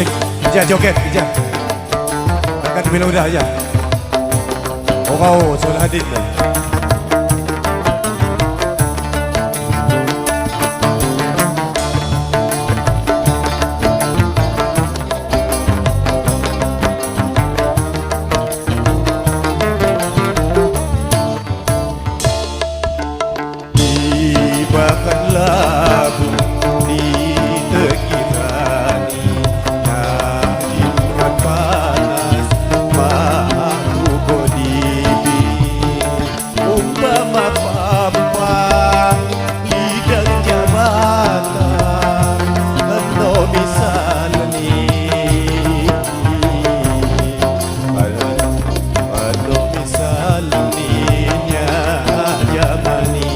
musik. Ija joget, Ija. Angkat bila udah aja. Oh, Sul Hadid. Dibakan labu di tekirani, najimkan panas mahu kodibi, umpama pampang hidang jabatan, endo misal ni, endo misal ni nya jamani.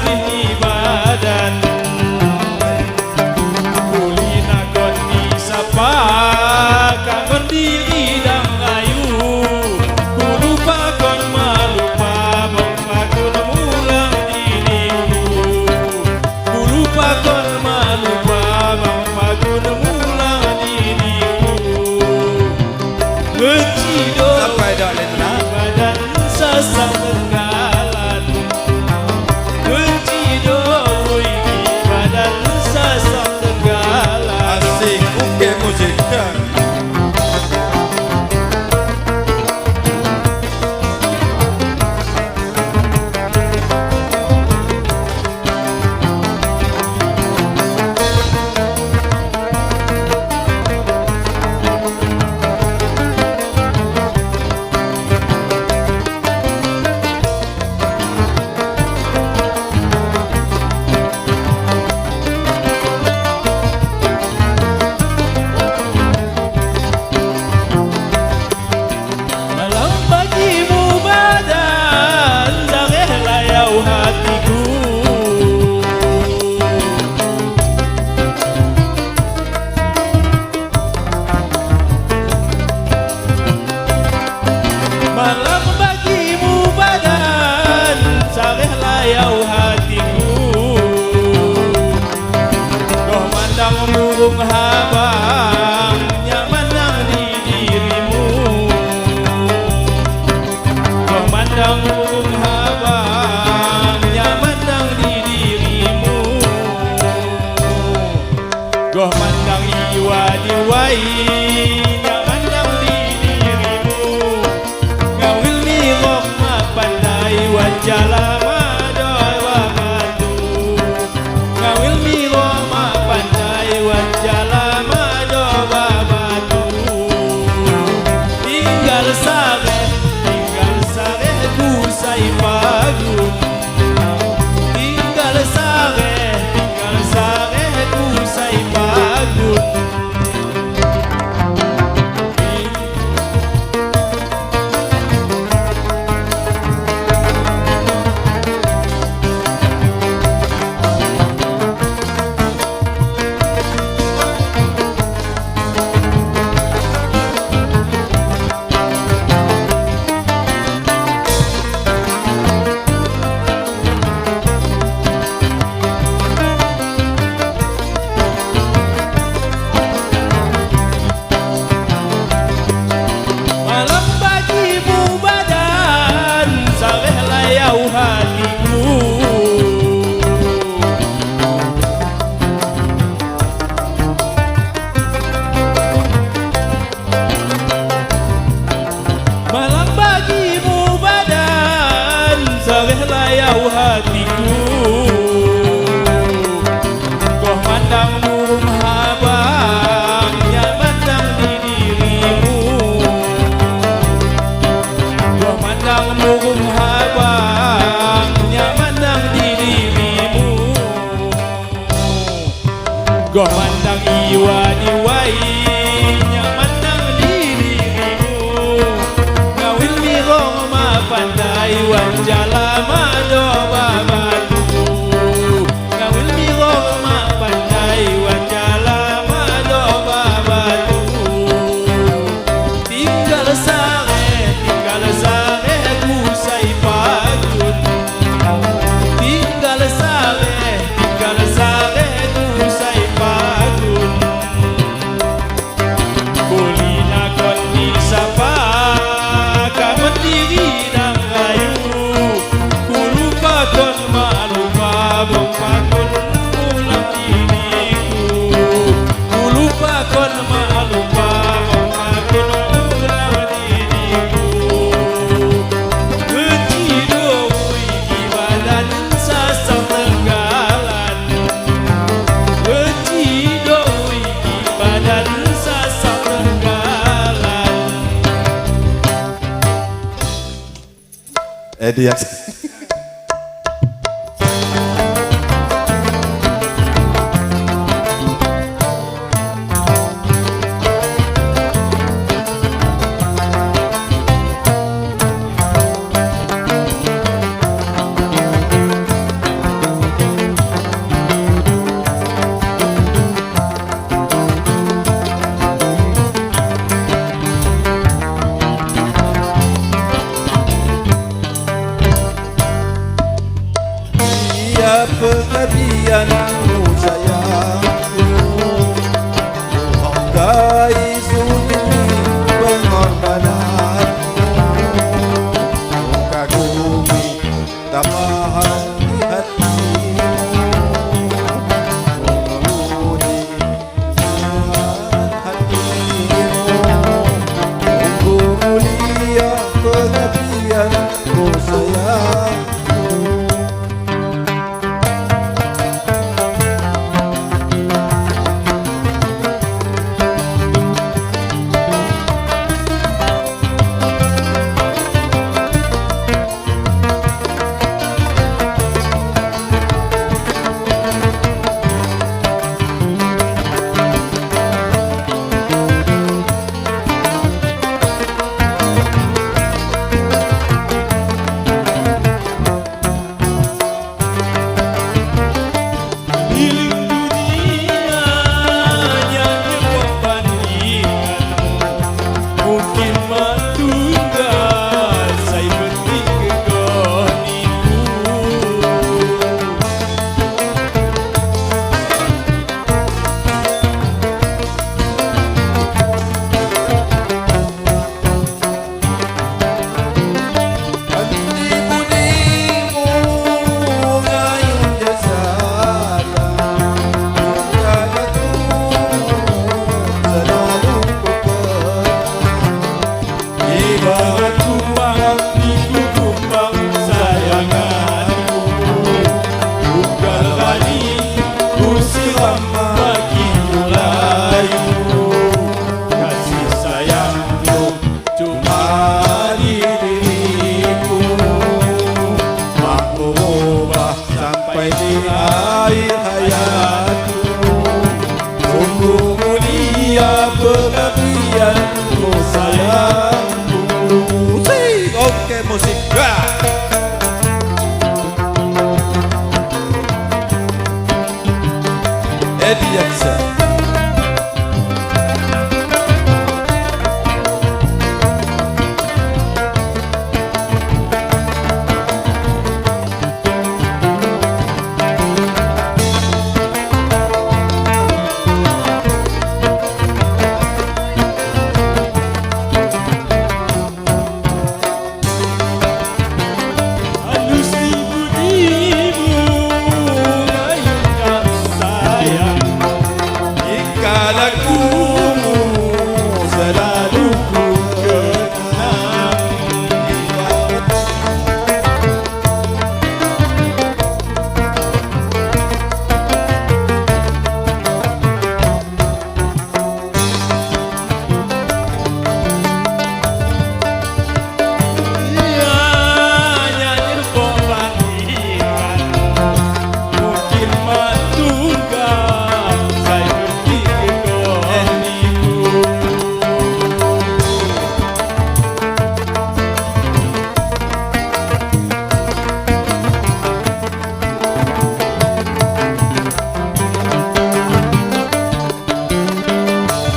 tinggi badan kulina kon disapa kangen diri dan ayu ku lupa kon malupa mengpakun mulang diriku ku lupa kon malupa mengpakun mulang diriku benci Sampai dah Lena. badan sasang tenggalan benci doi badan sasang tenggalan Asik. Okey musik. malam bagimu badan jareh layau hatiku malam bagimu badan jareh layau hatiku kau mandang burung habang nyamanang di dirimu kau mandang burung habang nyamanang di dirimu kau mandang iwa diwai nyamanang di dirimu ngawil mirok mapandai wajala madoa matu ngawil mirok mapandai wajala madoa matu tinggal sare ku sai pagun tinggal sare ku sai pagun malam bagimu badan sareh layau hatiku malam bagimu badan sareh layau hatiku kau mandang burung habang nyamandang di dirimu kau mandang burung habang nyamandang di dirimu kau mandang iwa diwai nyamandang di dirimu ngawil mirong mapandai wanjala madoa batu ngawil mirong mapandai wanjala madoa batu tinggal sare ku sai pagun tinggal sare ku sai pagun kulina kon disapa kangen diri dan ayu ku lupa kon malupa mengpakun mulang diriku ku lupa kon malupa mengpakun mulang diriku benci doi badan sasang tenggalan benci doi badan sasang tenggalan Eddie yang pengabdianmu sayangku. Menghargai suni pengorbananmu, mengagumi tapahan di hatimu, menguji Tuhan hatimu. Sungguh mulia pengabdianmu sayangku. Sampai di akhir hayatku, sungguh mulia pengabdianmu sayangku. Oke, musik. Eddie Jackson.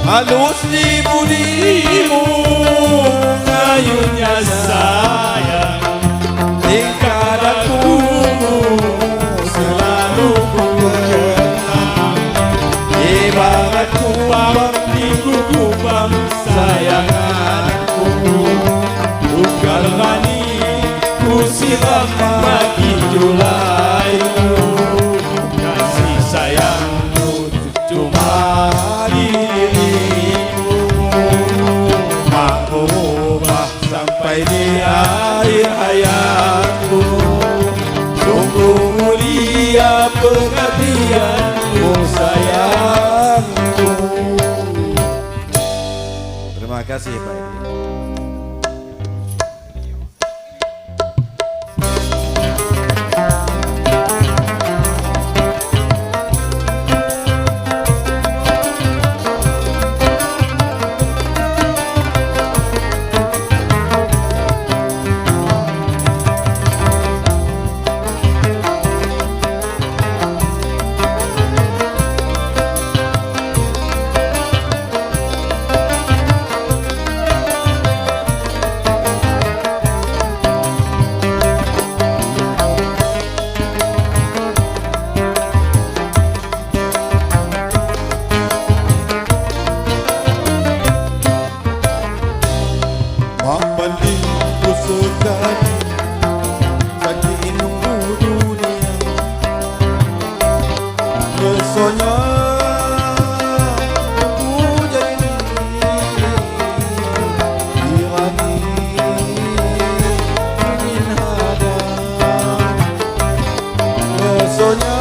Halus di budimu, ngayunya sayang, tingkah lakumu selalu ku kenang. Ibarat kubang di kubang sayanganku, bukan mani ku siram bagi julaimu. Kasih sayangmu cuma sampai di akhir hayatku, sungguh mulia pengabdianmu sayangku. Terima kasih Pak Edi. Rasanya ku janji Irani ingin ada. Rasanya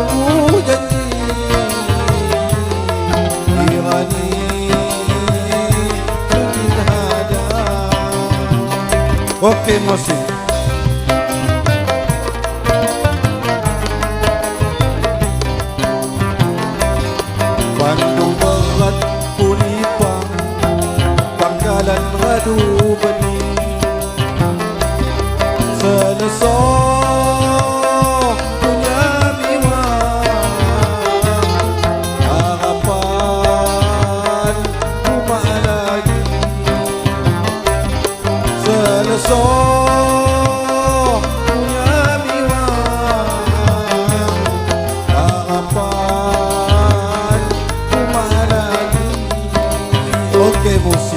ku janji Irani ingin ada. Oke, musik. Bandung berat Pulipang, Pangkalan Radu Bening, Selesor punya biwang, harapan rumah lagi. Selesor punya biwang, harapan rumah lagi. Oke, musik.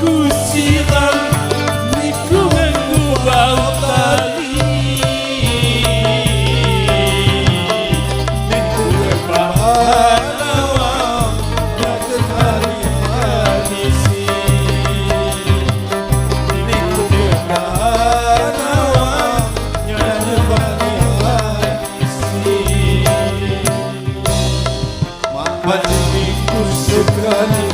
Ku siram lingkunganku bau tali, lingkungan pahlawan yang kekali habisi, lingkungan pahlawan yang kekali habisi. Maafkanku sekali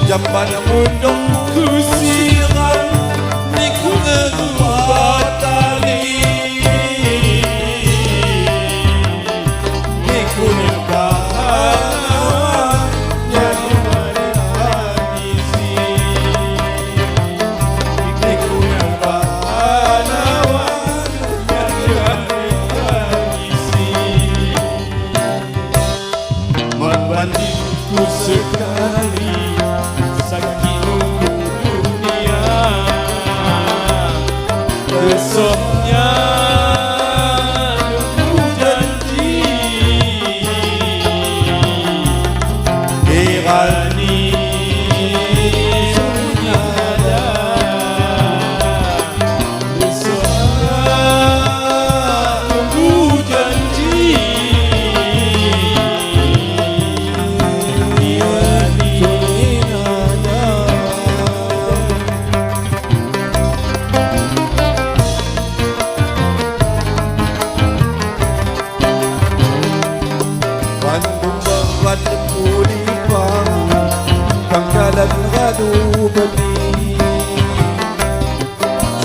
Jamban mundung ku siram lingkungan batali,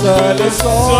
selesai